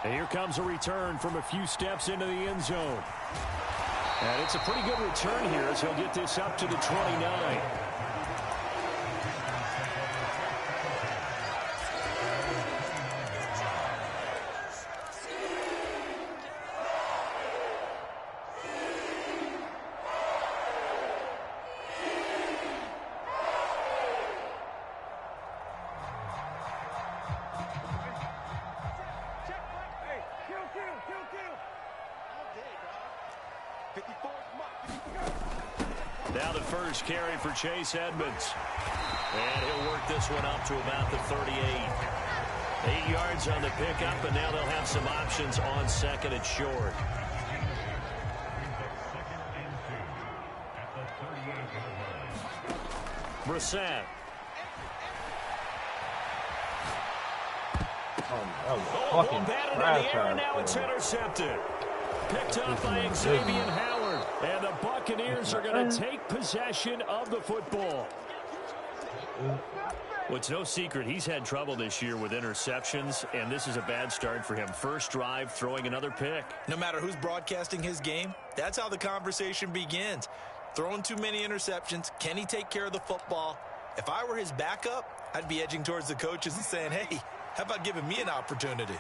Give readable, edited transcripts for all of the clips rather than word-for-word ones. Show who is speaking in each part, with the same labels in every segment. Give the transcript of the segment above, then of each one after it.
Speaker 1: And here comes a return from a few steps into the end zone. And it's a pretty good return here as he'll get this up to the 29. Now the first carry for Chase Edmonds. And he'll work this one up to about the 38. 8 yards on the pickup, and now they'll have some options on second and short. Brissett.
Speaker 2: Oh, fucking trash.
Speaker 1: Now it's intercepted. Picked up by Xavier Howard. And the Buccaneers are going to take possession of the football. Well, it's no secret he's had trouble this year with interceptions, and this is a bad start for him. First drive, throwing another pick.
Speaker 3: No matter who's broadcasting his game, that's how the conversation begins. Throwing too many interceptions, can he take care of the football? If I were his backup, I'd be edging towards the coaches and saying, hey, how about giving me an opportunity?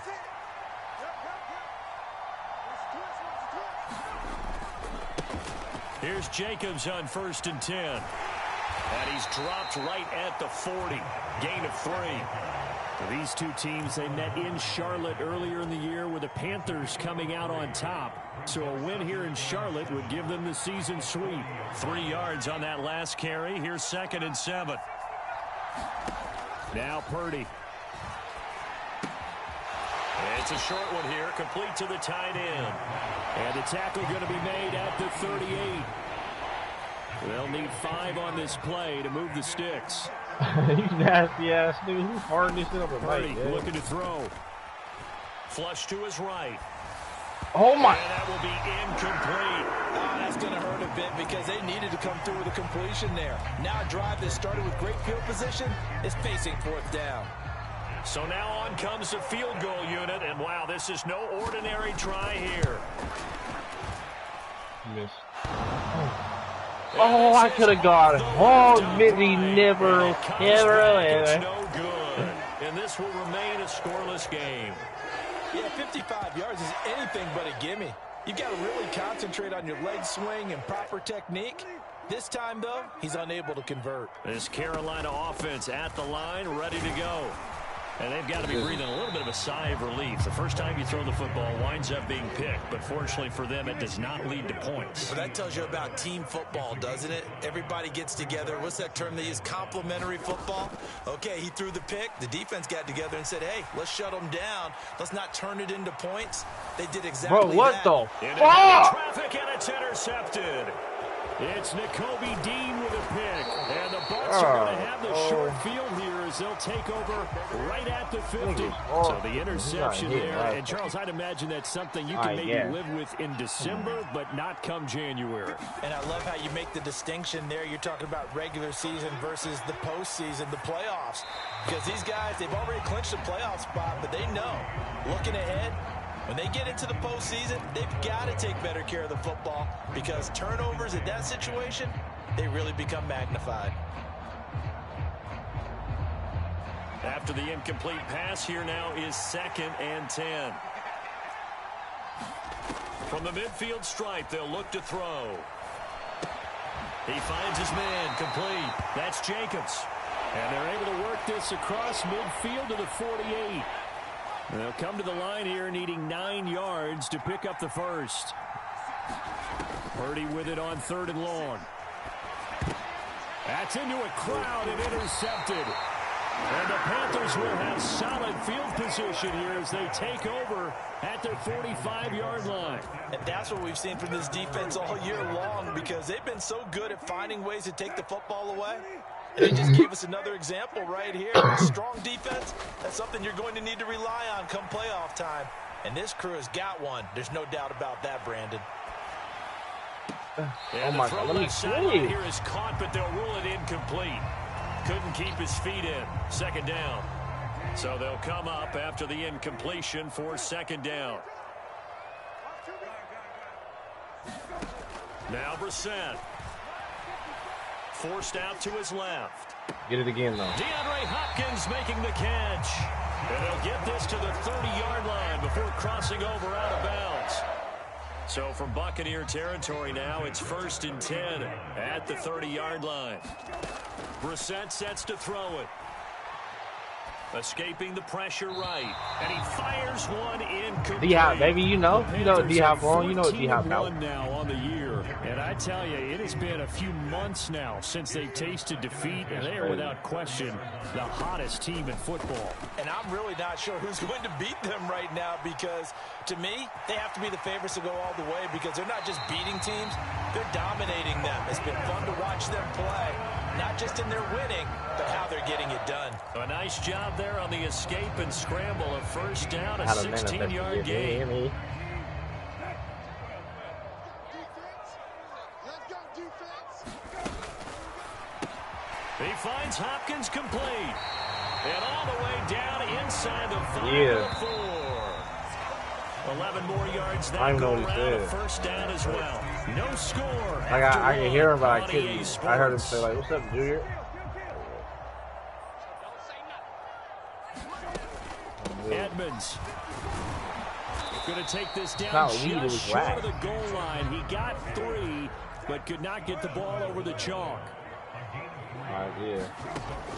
Speaker 1: Here's Jacobs on 1st and 10. And he's dropped right at the 40. Gain of 3. These two teams, they met in Charlotte earlier in the year with the Panthers coming out on top. So a win here in Charlotte would give them the season sweep. 3 yards on that last carry. Here's 2nd and 7. Now Purdy. It's a short one here, complete to the tight end. And the tackle going to be made at the 38. They'll need 5 on this play to move the sticks.
Speaker 2: You nasty ass dude. Who's hard this shit up at
Speaker 1: Purdy
Speaker 2: right,
Speaker 1: looking to throw. Flush to his right.
Speaker 2: Oh my.
Speaker 1: And that will be incomplete.
Speaker 3: Oh, that's going to hurt a bit because they needed to come through with a completion there. Now a drive that started with great field position is facing 4th down.
Speaker 1: So now on comes the field goal unit, and wow, this is no ordinary try here.
Speaker 2: Missed. Oh, I could have got it. Oh, Mitty never.
Speaker 1: It's no good, and this will remain a scoreless game.
Speaker 3: Yeah, 55 yards is anything but a gimme. You've got to really concentrate on your leg swing and proper technique. This time, though, he's unable to convert.
Speaker 1: This Carolina offense at the line, ready to go. And they've got to be breathing a little bit of a sigh of relief. The first time you throw the football winds up being picked, but fortunately for them, it does not lead to points.
Speaker 3: Well, that tells you about team football, doesn't it? Everybody gets together. What's that term they use? Complementary football? Okay, he threw the pick. The defense got together and said, hey, let's shut them down. Let's not turn it into points. They did exactly that.
Speaker 2: Bro, what the
Speaker 1: fuck? Traffic, and it's intercepted. It's Nakobe Dean with a pick. And the Bucs are going to have the short field here as they'll take over right at the 50. So the interception there. And, Charles, I'd imagine that's something you can maybe live with in December, but not come January.
Speaker 3: And I love how you make the distinction there. You're talking about regular season versus the postseason, the playoffs. Because these guys, they've already clinched a playoff spot, but they know, looking ahead, when they get into the postseason, they've got to take better care of the football because turnovers in that situation, they really become magnified.
Speaker 1: After the incomplete pass, here now is 2nd and 10. From the midfield stripe, they'll look to throw. He finds his man, complete. That's Jacobs. And they're able to work this across midfield to the 48. They'll come to the line here needing 9 yards to pick up the first. Purdy with it on 3rd and long. That's into a crowd and intercepted. And the Panthers will have solid field position here as they take over at their 45-yard line.
Speaker 3: And that's what we've seen from this defense all year long because they've been so good at finding ways to take the football away. They just gave us another example right here. Strong defense, that's something you're going to need to rely on come playoff time. And this crew has got one. There's no doubt about that, Brandon.
Speaker 2: Oh, my God. Let me see.
Speaker 1: Here is caught, but they'll rule it incomplete. Couldn't keep his feet in. 2nd down. So they'll come up after the incompletion for second down. Now Brissett. Forced out to his left.
Speaker 2: Get it again, though.
Speaker 1: DeAndre Hopkins making the catch. And they'll get this to the 30-yard line before crossing over out of bounds. So from Buccaneer territory now, it's 1st and 10 at the 30-yard line. Brissett sets to throw it. Escaping the pressure right. And he fires one incomplete.
Speaker 2: D-Hop, baby, you know D-Hop on. You know what D-Hop out.
Speaker 1: Now on the year. And I tell you, it has been a few months now since they've tasted defeat, and they are without question the hottest team in football.
Speaker 3: And I'm really not sure who's going to beat them right now, because to me, they have to be the favorites to go all the way, because they're not just beating teams, they're dominating them. It's been fun to watch them play, not just in their winning, but how they're getting it done.
Speaker 1: A nice job there on the escape and scramble. A first down, a 16-yard gain. He finds Hopkins complete. And all the way down inside the 5-4. 11 more yards.
Speaker 2: I don't know what he said.
Speaker 1: First down as well. No score.
Speaker 2: I can hear him, but I couldn't. I heard him say, like, what's up, Junior?
Speaker 1: Edmonds going to take this down just short of the goal line. He got 3, but could not get the ball over the chalk.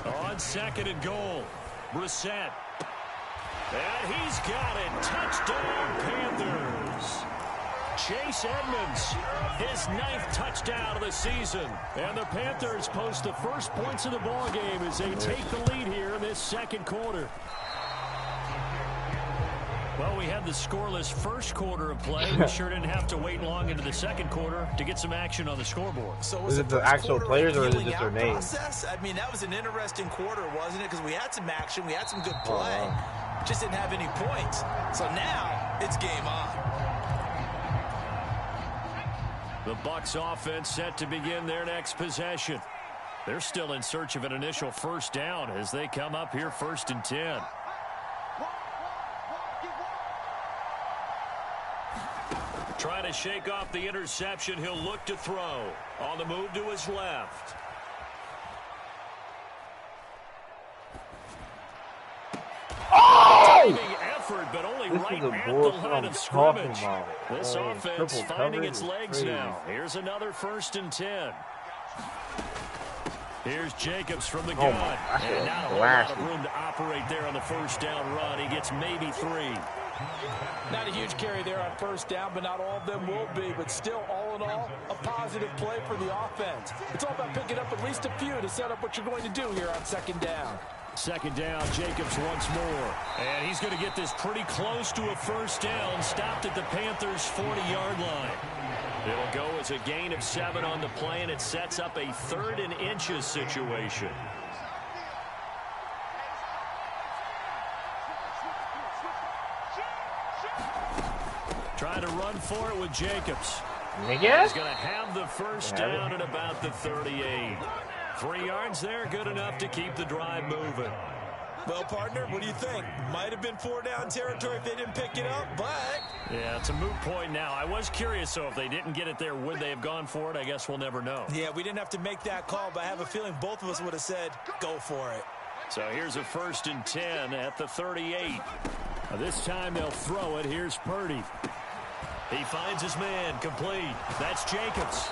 Speaker 1: On 2nd and goal, Brissett. And he's got it. Touchdown, Panthers. Chase Edmonds, his 9th touchdown of the season. And the Panthers post the first points of the ball game as they take the lead here in this second quarter. Well, we had the scoreless first quarter of play. We sure didn't have to wait long into the second quarter to get some action on the scoreboard.
Speaker 3: So
Speaker 2: is it the actual players or is it just their names?
Speaker 3: I mean, that was an interesting quarter, wasn't it? Because we had some action, we had some good play. Just didn't have any points. So now it's game on.
Speaker 1: The Bucs offense set to begin their next possession. They're still in search of an initial first down as they come up here 1st and 10. Trying to shake off the interception. He'll look to throw. On the move to his left.
Speaker 2: Oh!
Speaker 1: Effort, but only
Speaker 2: this
Speaker 1: right
Speaker 2: is a
Speaker 1: at the
Speaker 2: bullshit
Speaker 1: line
Speaker 2: I'm
Speaker 1: of scrimmage.
Speaker 2: about.
Speaker 1: This offense finding its legs
Speaker 2: crazy.
Speaker 1: now. Here's another 1st and 10. Here's Jacobs from the gun. And not a whole lot of room to operate there on the first down run. He gets maybe 3.
Speaker 3: Not a huge carry there on first down, but not all of them will be. But still, all in all, a positive play for the offense. It's all about picking up at least a few to set up what you're going to do here on second down.
Speaker 1: Second down, Jacobs once more. And he's going to get this pretty close to a first down. Stopped at the Panthers' 40-yard line. It'll go as a gain of 7 on the play, and it sets up a 3rd and inches situation. Trying to run for it with Jacobs. He's going to have the first down at about the 38. 3 yards there, good enough to keep the drive moving.
Speaker 3: Well, partner, what do you think? Might have been 4-down territory if they didn't pick it up, but...
Speaker 1: Yeah, it's a moot point now. I was curious, so if they didn't get it there, would they have gone for it? I guess we'll never know.
Speaker 3: Yeah, we didn't have to make that call, but I have a feeling both of us would have said, go for it.
Speaker 1: So here's a 1st and 10 at the 38. This time they'll throw it. Here's Purdy. He finds his man complete. That's Jacobs.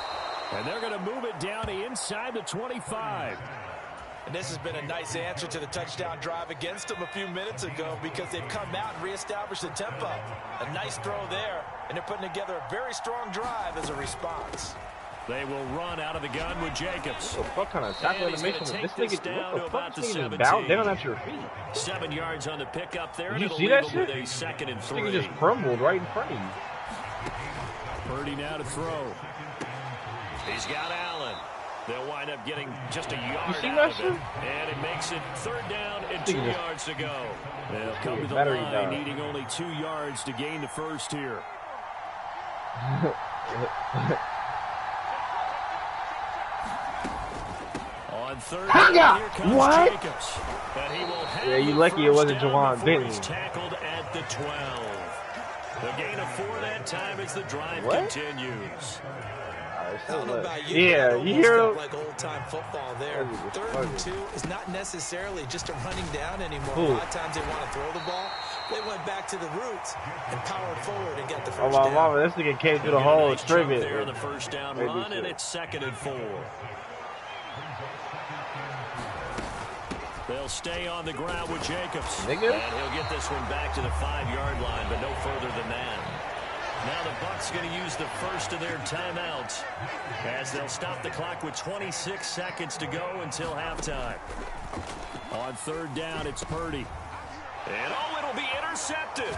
Speaker 1: And they're going to move it down to inside the 25.
Speaker 3: And this has been a nice answer to the touchdown drive against them a few minutes ago, because they've come out and reestablished the tempo. A nice throw there, and they're putting together a very strong drive as a response.
Speaker 1: They will run out of the gun with Jacobs.
Speaker 2: What kind of tackle animation was this nigga down to about the 17? Down at your feet.
Speaker 1: 7 yards on the pickup there.
Speaker 2: Did you see that shit?
Speaker 1: With a 2nd and 3.
Speaker 2: This nigga just crumbled right in front of you.
Speaker 1: Purdy now to throw. He's got Allen. They'll wind up getting just a yard out of it. And it makes it 3rd down and 2 yards to go. They'll come to the line needing only 2 yards to gain the first here. On On third down, here comes
Speaker 2: what?
Speaker 1: Jacobs. And he will have
Speaker 2: Yeah, you lucky it wasn't Jawan Bentley.
Speaker 1: He's tackled at the 12. The gain of 4 that time as the drive continues.
Speaker 3: I don't know about you,
Speaker 2: yeah, you hear him?
Speaker 3: like old-time football there. 3rd and 2 is not necessarily just a running down anymore.
Speaker 2: Ooh.
Speaker 3: A lot of times they want to throw the ball. They went back to the roots and powered forward and got the first
Speaker 2: my
Speaker 3: down.
Speaker 2: mama, this nigga came through the hole straight
Speaker 1: there on the first down run, and it's 2nd and 4. They'll stay on the ground with Jacobs.
Speaker 2: Nigga.
Speaker 1: And he'll get this one back to the 5-yard line, but no further than that. Now the Bucs going to use the first of their timeouts as they'll stop the clock with 26 seconds to go until halftime. On 3rd down, it's Purdy. And it'll be intercepted.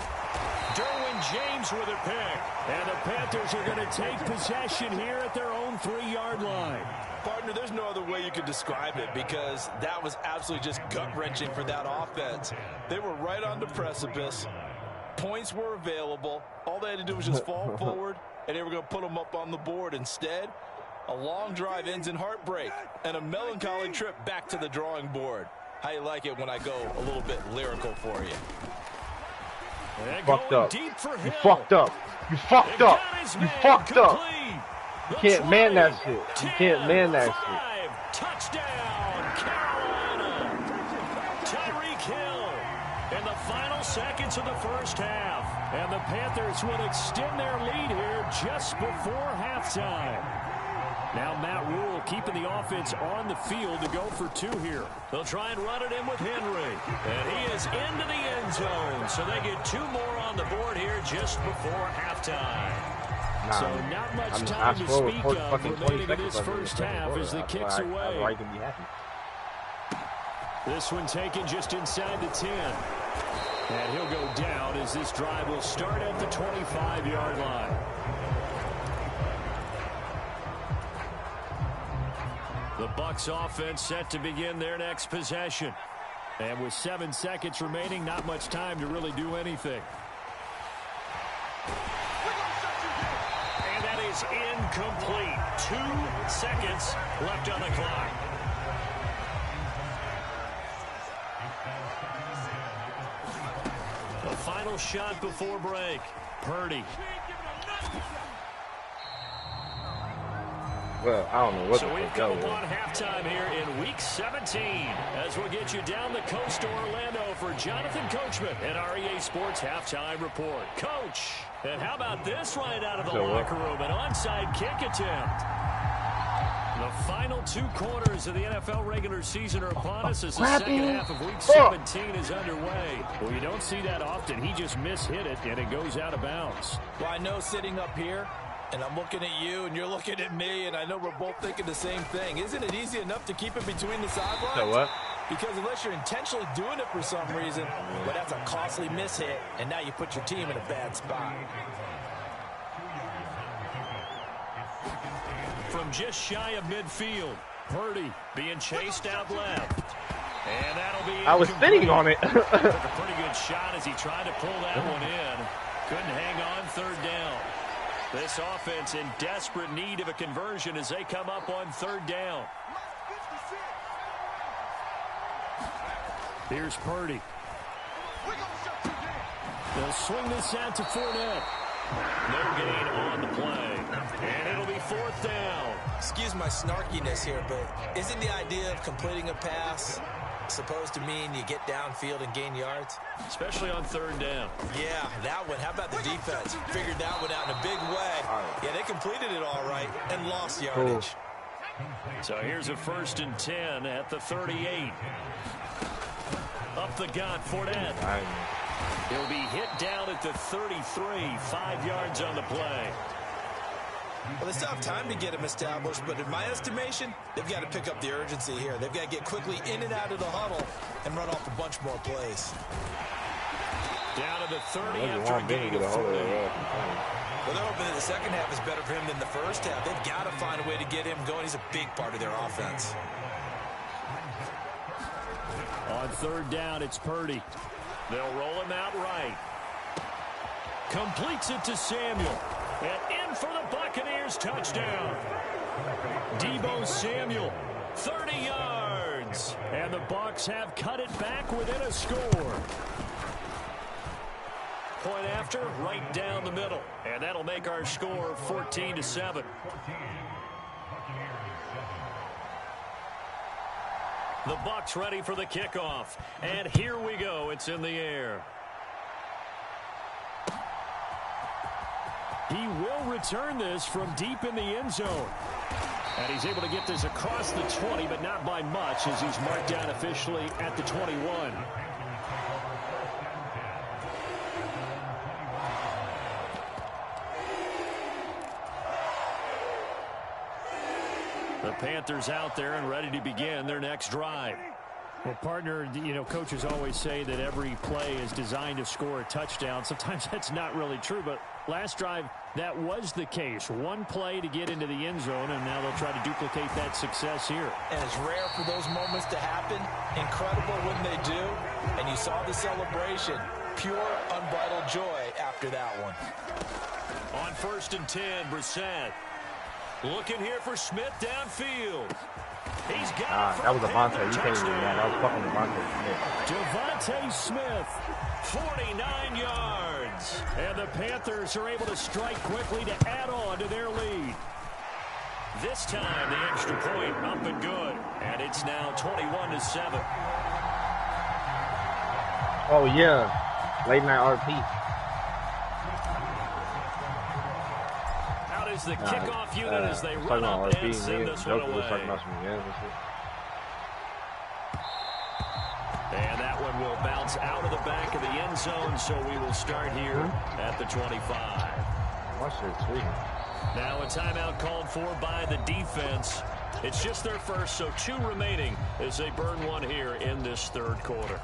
Speaker 1: Derwin James with a pick. And the Panthers are going to take possession here at their own 3-yard line.
Speaker 3: Partner, there's no other way you could describe it because that was absolutely just gut-wrenching for that offense. They were right on the precipice. Points were available. All they had to do was just fall forward, and they were going to put them up on the board. Instead, a long drive ends in heartbreak and a melancholy trip back to the drawing board. How you like it when I go a little bit lyrical for you?
Speaker 2: You fucked up. You fucked up. You fucked up. You fucked up. You can't man that shit. You can't man that shit.
Speaker 1: Touchdown, Carolina. Tyreek Hill in the final seconds of the first half. And the Panthers will extend their lead here just before halftime. Now Matt Rule keeping the offense on the field to go for 2 here. They'll try and run it in with Henry. And he is into the end zone. So they get 2 more on the board here just before halftime. So not much time to speak of remaining in this first half as the kicks away. This one taken just inside the 10. And he'll go down as this drive will start at the 25-yard line. The Bucs offense set to begin their next possession. And with 7 seconds remaining, not much time to really do anything. And that is incomplete. 2 seconds left on the clock. The final shot before break. Purdy.
Speaker 2: Well, I don't know what
Speaker 1: so we've come upon halftime here in Week 17 as we'll get you down the coast to Orlando for Jonathan Coachman at REA Sports Halftime Report. Coach, and how about this right out of the locker room? An onside kick attempt. The final 2 quarters of the NFL regular season are upon us as the second half of Week 17 is underway. Well, you don't see that often. He just mishit it, and it goes out of bounds.
Speaker 3: Well, I know sitting up here, and I'm looking at you, and you're looking at me, and I know we're both thinking the same thing. Isn't it easy enough to keep it between the sidelines?
Speaker 2: So what?
Speaker 3: Because unless you're intentionally doing it for some reason, well, that's a costly mishit, and now you put your team in a bad spot.
Speaker 1: From just shy of midfield, Purdy being chased out left. And that'll be
Speaker 2: I was sitting on it.
Speaker 1: Took a pretty good shot as he tried to pull that one in. Couldn't hang on 3rd down. This offense in desperate need of a conversion as they come up on 3rd down. Here's Purdy. They'll swing this out to Fournette. No gain on the play. And it'll be 4th down.
Speaker 3: Excuse my snarkiness here, but isn't the idea of completing a pass supposed to mean you get downfield and gain yards?
Speaker 1: Especially on 3rd down.
Speaker 3: Yeah, that one. How about the defense? Figured that one out in a big way. Yeah, they completed it all right and lost yardage.
Speaker 1: So here's a 1st and 10 at the 38. Up the gut, Fournette. He'll be hit down at the 33, 5 yards on the play.
Speaker 3: Well, they still have time to get him established, but in my estimation, they've got to pick up the urgency here. They've got to get quickly in and out of the huddle and run off a bunch more plays.
Speaker 1: Down to the 30 after a gain of 40.
Speaker 3: Well, they're hoping that the second half is better for him than the first half. They've got to find a way to get him going. He's a big part of their offense.
Speaker 1: On 3rd down, it's Purdy. They'll roll him out right. Completes it to Samuel. And in for the Buccaneers touchdown. Deebo Samuel 30 yards. And the Bucs have cut it back within a score. Point after, right down the middle. And that'll make our score 14-7. The Bucs ready for the kickoff. And here we go. It's in the air. He will return this from deep in the end zone. And he's able to get this across the 20, but not by much, as he's marked down officially at the 21. The Panthers out there and ready to begin their next drive. Well, partner, you know, coaches always say that every play is designed to score a touchdown. Sometimes that's not really true, but last drive, that was the case. One play to get into the end zone, and now they'll try to duplicate that success here. And it's rare for those moments to happen. Incredible when they do. And you saw the celebration. Pure, unbridled joy after that one. On 1st and 10, Brissett. Looking here for Smith downfield. He's got
Speaker 2: that was Devontae. You can't even do that. That was fucking
Speaker 1: Devontae Smith, 49 yards. And the Panthers are able to strike quickly to add on to their lead. This time, the extra point up and good. And it's now 21-7.
Speaker 2: Oh, yeah. Late night RP.
Speaker 1: Out is the kickoff unit as they run up and send this one away. And that one will bounce out of the back of the end zone, so we will start here at the 25. Now a timeout called for by the defense. It's just their first, so 2 remaining as they burn one here in this third quarter.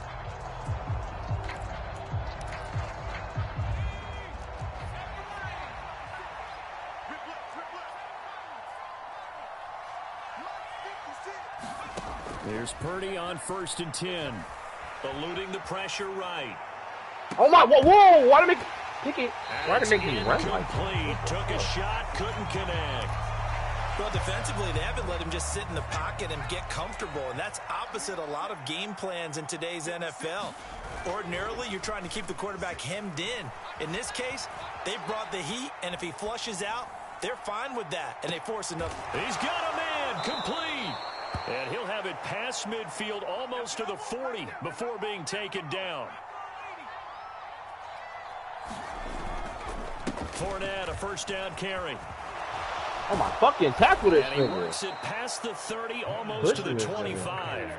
Speaker 1: There's Purdy on 1st and 10. Eluding the pressure right.
Speaker 2: Oh my, whoa, why did it make me run like
Speaker 1: that? Took a shot, couldn't connect.
Speaker 3: Well, defensively, they haven't let him just sit in the pocket and get comfortable, and that's opposite a lot of game plans in today's NFL. Ordinarily, you're trying to keep the quarterback hemmed in. In this case, they brought the heat, and if he flushes out, they're fine with that, and they force another.
Speaker 1: He's got a man, complete. And he'll have it past midfield almost to the 40 before being taken down. Fournette, a first down carry.
Speaker 2: Oh, my fucking tackle this
Speaker 1: thing. And he works it past the 30, almost to the 25.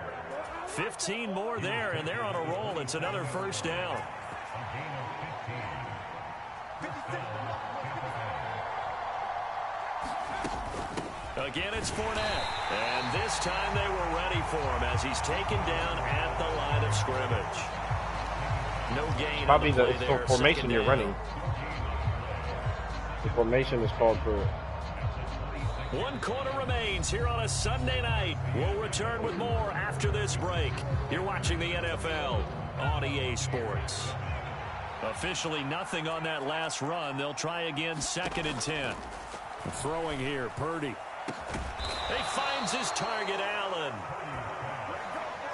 Speaker 1: 15 more there, and they're on a roll. It's another first down. Again, it's Fournette. And this time they were ready for him as he's taken down at the line of scrimmage. No gain.
Speaker 2: Probably the formation you're running. The formation is called for.
Speaker 1: 1 quarter remains here on a Sunday night. We'll return with more after this break. You're watching the NFL on EA Sports. Officially nothing on that last run. They'll try again 2nd and 10. Throwing here, Purdy. He finds his target, Allen.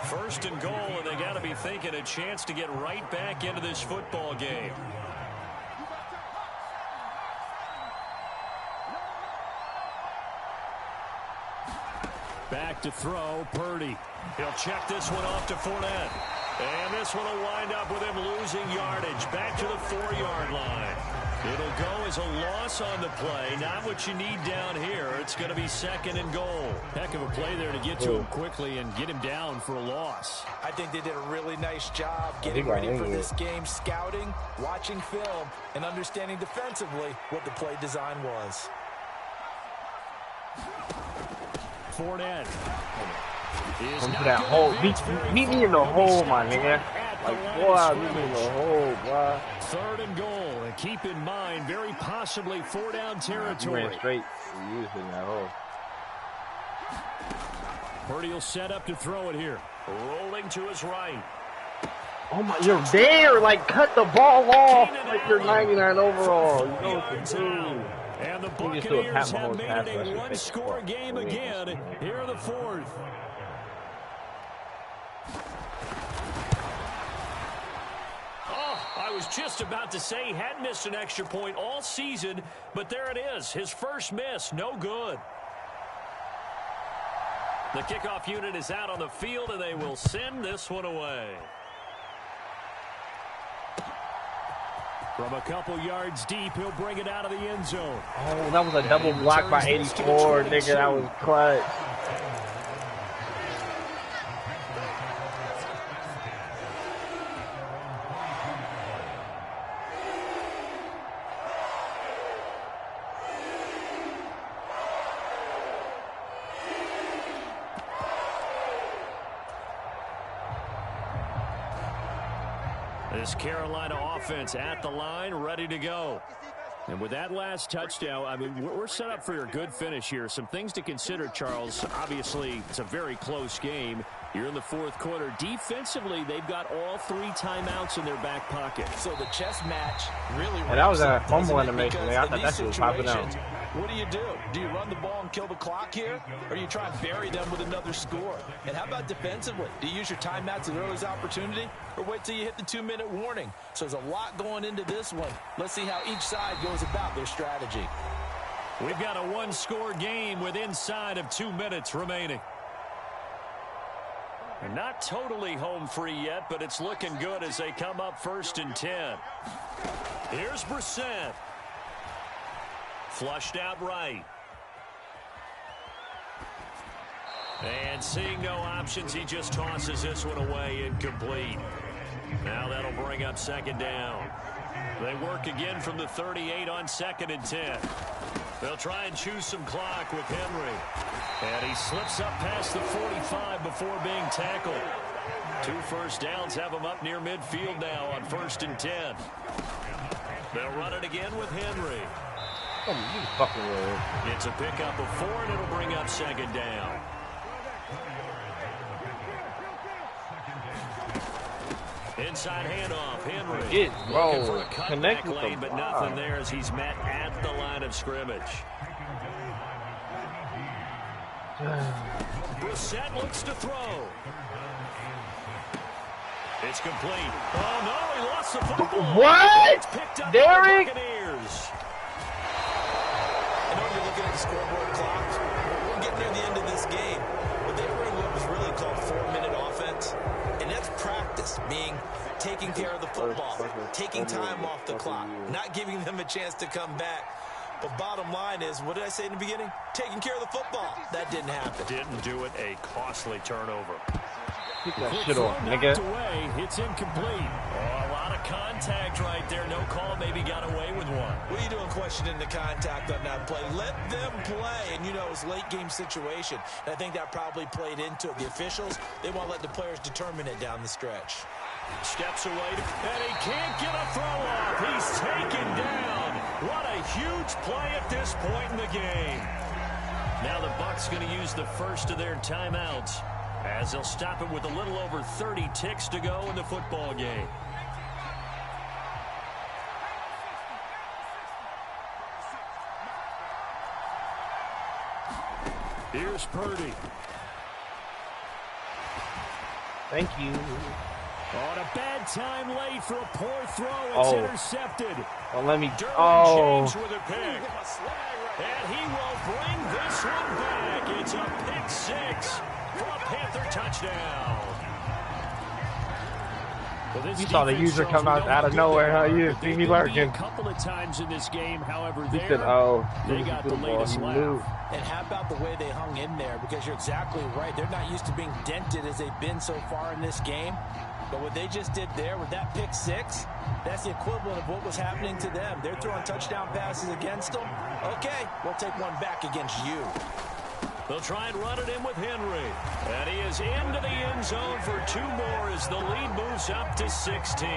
Speaker 1: 1st and goal, and they got to be thinking a chance to get right back into this football game. Back to throw, Purdy. He'll check this one off to Fournette. And this one will wind up with him losing yardage. Back to the 4-yard line. It'll go as a loss on the play. Not what you need down here. It's going to be 2nd and goal. Heck of a play there to get to him quickly and get him down for a loss.
Speaker 3: I think they did a really nice job getting ready for this game, scouting, watching film, and understanding defensively what the play design was.
Speaker 1: Fournette.
Speaker 2: Come to that hole. Meet me in the hole, my nigga. Like, boy, meet me in the hole, boy.
Speaker 1: 3rd and goal. And keep in mind, very possibly 4-down territory.
Speaker 2: He ran straight. He used it in that hole.
Speaker 1: Purdy will set up to throw it here. Rolling to his right.
Speaker 2: Oh, my, you're there. Like, cut the ball off. Like, you're 99 overall. You know what to do.
Speaker 1: And the Buccaneers have made it a one-score game again here in the fourth. I was just about to say he hadn't missed an extra point all season, but there it is. His first miss, no good. The kickoff unit is out on the field, and they will send this one away. From a couple yards deep, he'll bring it out of the end zone.
Speaker 2: Oh, that was a double block by 84, nigga. That was clutch.
Speaker 1: This Carolina offense at the line, ready to go. And with that last touchdown, I mean, we're set up for a good finish here. Some things to consider, Charles. Obviously, it's a very close game. You're in the fourth quarter. Defensively, they've got all 3 timeouts in their back pocket.
Speaker 3: So the chess match really...
Speaker 2: And that was a fumble animation. I thought that shit was popping out.
Speaker 3: What do? Do you run the ball and kill the clock here? Or do you try and bury them with another score? And how about defensively? Do you use your timeouts at earliest opportunity? Or wait till you hit the 2-minute warning? So there's a lot going into this one. Let's see how each side goes about their strategy.
Speaker 1: We've got a one-score game with inside of 2 minutes remaining. And not totally home free yet, but it's looking good as they come up 1st and 10. Here's Brissett. Flushed out right. And seeing no options, he just tosses this one away incomplete. Now that'll bring up 2nd down. They work again from the 38 on 2nd and 10. They'll try and choose some clock with Henry. And he slips up past the 45 before being tackled. 2 first downs have him up near midfield now on 1st and 10. They'll run it again with Henry.
Speaker 2: Oh, you fucking word.
Speaker 1: It's a pickup of 4, and it'll bring up 2nd down. Inside handoff, Henry. Looking for a cutback lane, but nothing there as he's met at the line of scrimmage. Brissett looks to throw. It's complete. Oh, no, he lost the football.
Speaker 2: What?
Speaker 1: It's picked up
Speaker 2: Derek?
Speaker 1: by the Buccaneers.
Speaker 3: I know you're looking at the scoreboard clock. We're getting near the end of this game. But they were in what was really called 4-minute offense. And that's practice, meaning taking care of the football, taking time off the clock, not giving them a chance to come back. But bottom line is, what did I say in the beginning? Taking care of the football. That didn't happen.
Speaker 1: Didn't do it. A costly turnover.
Speaker 2: Keep that shit off, nigga.
Speaker 1: Away. It's incomplete. Oh, a lot of contact right there. No call. Maybe got away with one.
Speaker 3: What are you doing questioning the contact on that play? Let them play. And, you know, it's a late-game situation. And I think that probably played into it. The officials, they won't let the players determine it down the stretch.
Speaker 1: Steps away, and he can't get a throw off. He's taken down. What a huge play at this point in the game. Now the Bucs going to use the first of their timeouts as they'll stop it with a little over 30 ticks to go in the football game. Here's Purdy.
Speaker 2: Thank you.
Speaker 1: On a bad time late for a poor throw. It's intercepted.
Speaker 2: Well, let me.
Speaker 1: James with a pick. And he will bring this one back. It's a pick 6 for a Panther touchdown. Well,
Speaker 2: you saw the user come out of nowhere, huh? You see me lurking.
Speaker 1: A couple of times in this game, however,
Speaker 2: he said, "Oh,
Speaker 1: they got the latest laugh."
Speaker 3: And how about the way they hung in there? Because you're exactly right. They're not used to being dented as they've been so far in this game. But what they just did there with that pick 6, that's the equivalent of what was happening to them. They're throwing touchdown passes against them. Okay, we'll take one back against you.
Speaker 1: They'll try and run it in with Henry. And he is into the end zone for 2 more as the lead moves up to 16.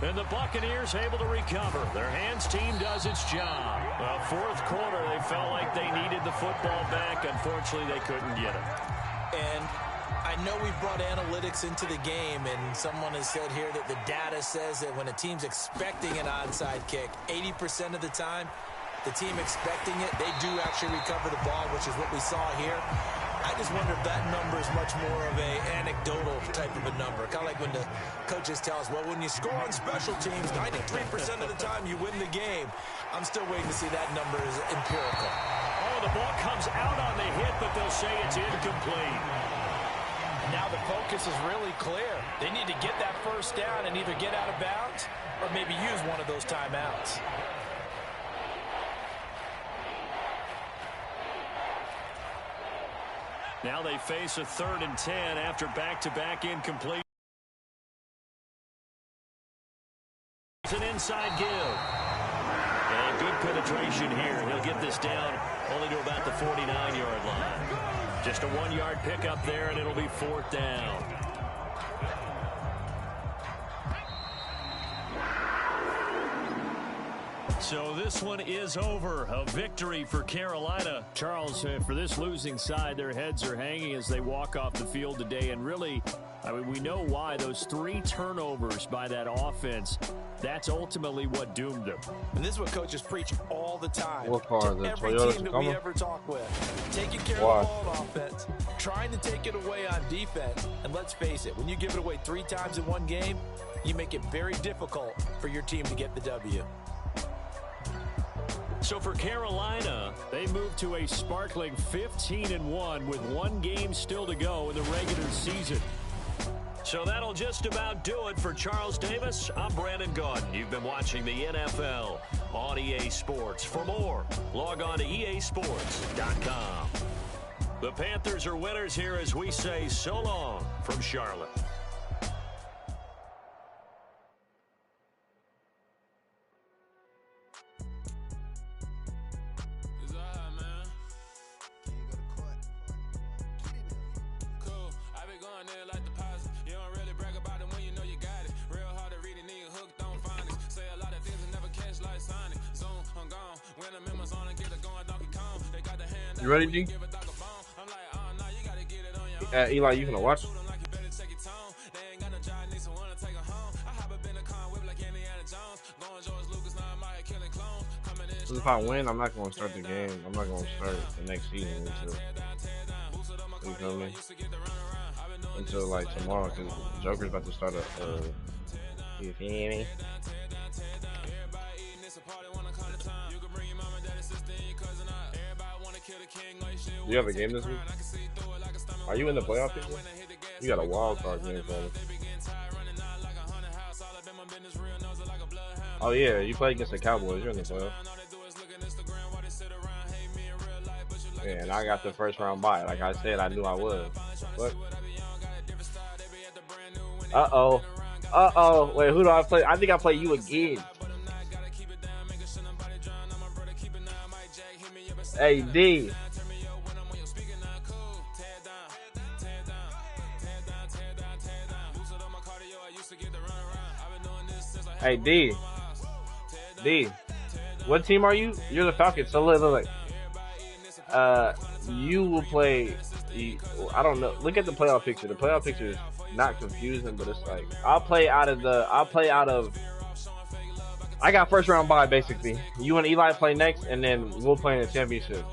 Speaker 1: And the Buccaneers able to recover. Their hands team does its job. Well, fourth quarter, they felt like they needed the football back. Unfortunately, they couldn't get it.
Speaker 3: And I know we've brought analytics into the game, and someone has said here that the data says that when a team's expecting an onside kick, 80% of the time, the team expecting it, they do actually recover the ball, which is what we saw here. I just wonder if that number is much more of a anecdotal type of a number. Kind of like when the coaches tell us, well, when you score on special teams, 93% of the time you win the game. I'm still waiting to see that number is empirical.
Speaker 1: Oh, the ball comes out on the hit, but they'll say it's incomplete.
Speaker 3: Now the focus is really clear. They need to get that first down and either get out of bounds or maybe use one of those timeouts.
Speaker 1: Now they face a 3rd and 10 after back-to-back incomplete. It's an inside give. And good penetration here. He'll get this down only to about the 49-yard line. Just a 1-yard pickup there, and it'll be 4th down. So this one is over. A victory for Carolina. Charles, for this losing side, their heads are hanging as they walk off the field today. And really, I mean, we know why. Those 3 turnovers by that offense, that's ultimately what doomed them.
Speaker 3: And this is what coaches preach all the time.
Speaker 2: What car?
Speaker 3: To
Speaker 2: The
Speaker 3: every
Speaker 2: Toyota
Speaker 3: team that
Speaker 2: Tacoma?
Speaker 3: we ever talk with. Taking care of the ball on offense, trying to take it away on defense. And let's face it, when you give it away 3 times in one game, you make it very difficult for your team to get the W.
Speaker 1: So for Carolina, they move to a sparkling 15-1 with 1 game still to go in the regular season. So that'll just about do it for Charles Davis. I'm Brandon Gaudin. You've been watching the NFL on EA Sports. For more, log on to easports.com. The Panthers are winners here as we say so long from Charlotte.
Speaker 2: You ready, G? Eli, you gonna watch? If I win, I'm not gonna start the game. I'm not gonna start the next season until, you feel me? Until like tomorrow, because Joker's about to start you feel me? Do you have a game this week? Are you in the playoff picture? You got a wild card game for me. Oh yeah, you play against the Cowboys. You're in the playoff. Yeah, and I got the first round bye. Like I said, I knew I was. What? Uh-oh. Uh-oh. Wait, who do I play? I think I play you again. Hey, D. Hey, D. D. What team are you? You're the Falcons. So look. You will play. I don't know. Look at the playoff picture. The playoff picture is not confusing, but it's like I'll play out of. I got first round bye basically. You and Eli play next, and then we'll play in the championship,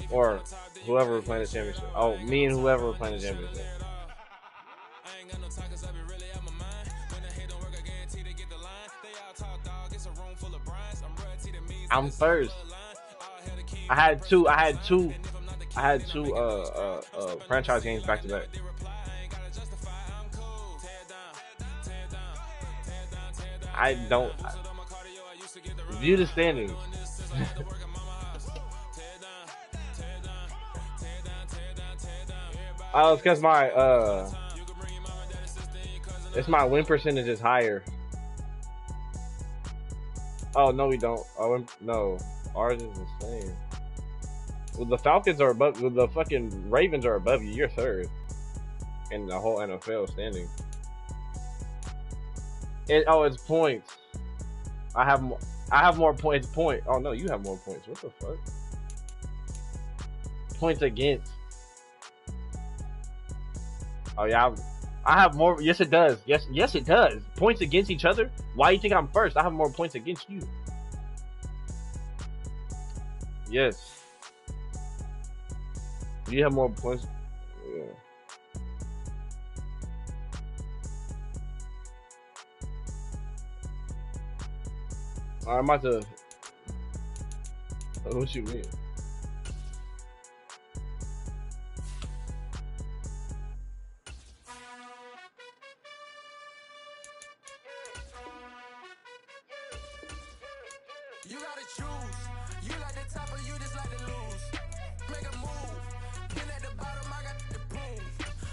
Speaker 2: or whoever we're playing the championship. Oh, me and whoever we're playing the championship. I'm first. I had two franchise games back to back. I don't view the standings. Oh, it's because my win percentage is higher. Oh no, we don't. Oh no, ours is the same. Well, the Falcons are above. Well, the fucking Ravens are above you. You're third in the whole NFL standing. It's points. I have more. I have more points. Oh no, you have more points. What the fuck? Points against. Oh yeah, I have more. Yes, it does. Yes, it does. Points against each other. Why do you think I'm first? I have more points against you. Yes. You have more points. Yeah. I'm about to. What you mean?
Speaker 4: You gotta choose. You like the top or you just like to lose. Make a move. Been at the bottom, I got the boom.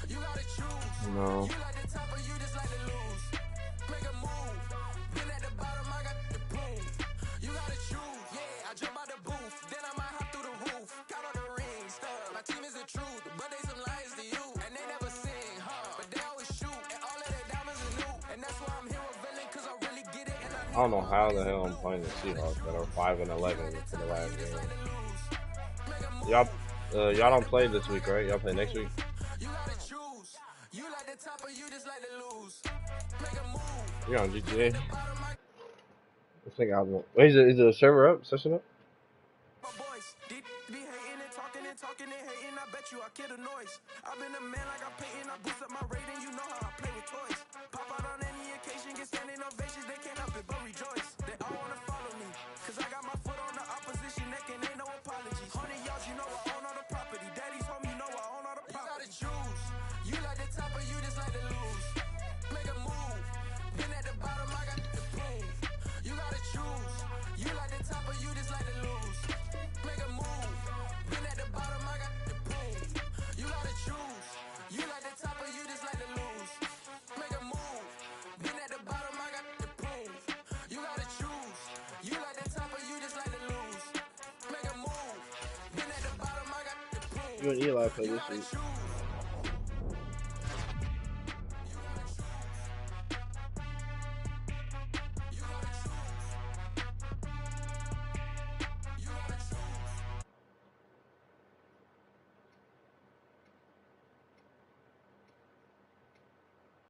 Speaker 4: You gotta choose.
Speaker 2: No.
Speaker 4: You like the top or you just like to lose. Make a move. Been at the bottom, I got the boom. You gotta choose. Yeah, I jump out the booth, then I might hop through the roof. Count on the rings, stuff. My team is the truth, but they some liars to you. And they never sing, but they always shoot. And all of their diamonds are new. And that's why I'm here with villain, cause I really get it. And
Speaker 2: I don't know how the hell I'm playing the Seahawks that are 5-11 for the last game. Y'all don't play this week, right? Y'all play next week.
Speaker 4: You gotta choose. You like the top or you just like to lose. Make a move.
Speaker 2: You're on GTA. I think I won't. Wait, is the server up? Session up?
Speaker 4: My boys, deep be hating and talking and hating. I bet you I kill the noise. I've been a man like I'm Peyton. I boost up my rating. You know how I play with toys. Pop out on any occasion, get standing ovations. They can't help it but rejoice. They all wanna follow me, cause I got my foot on the opposition neck and ain't no apologies. 100 yards, you know I own all the property. Daddy's home, you know I own all the property. You gotta choose. You like the top or you just like to lose. Make a move. Been at the bottom, I got the boom. You gotta choose. You like the top or you just like to lose. Make a move. Been at the bottom, I got the boom. You gotta choose. You like the top or you just like to lose. Make a move. Been at the bottom, I got the boom. You gotta choose. You like the top or you just like to lose. Make a move. Been at the bottom, I got the boom.
Speaker 2: You and Eli play this week.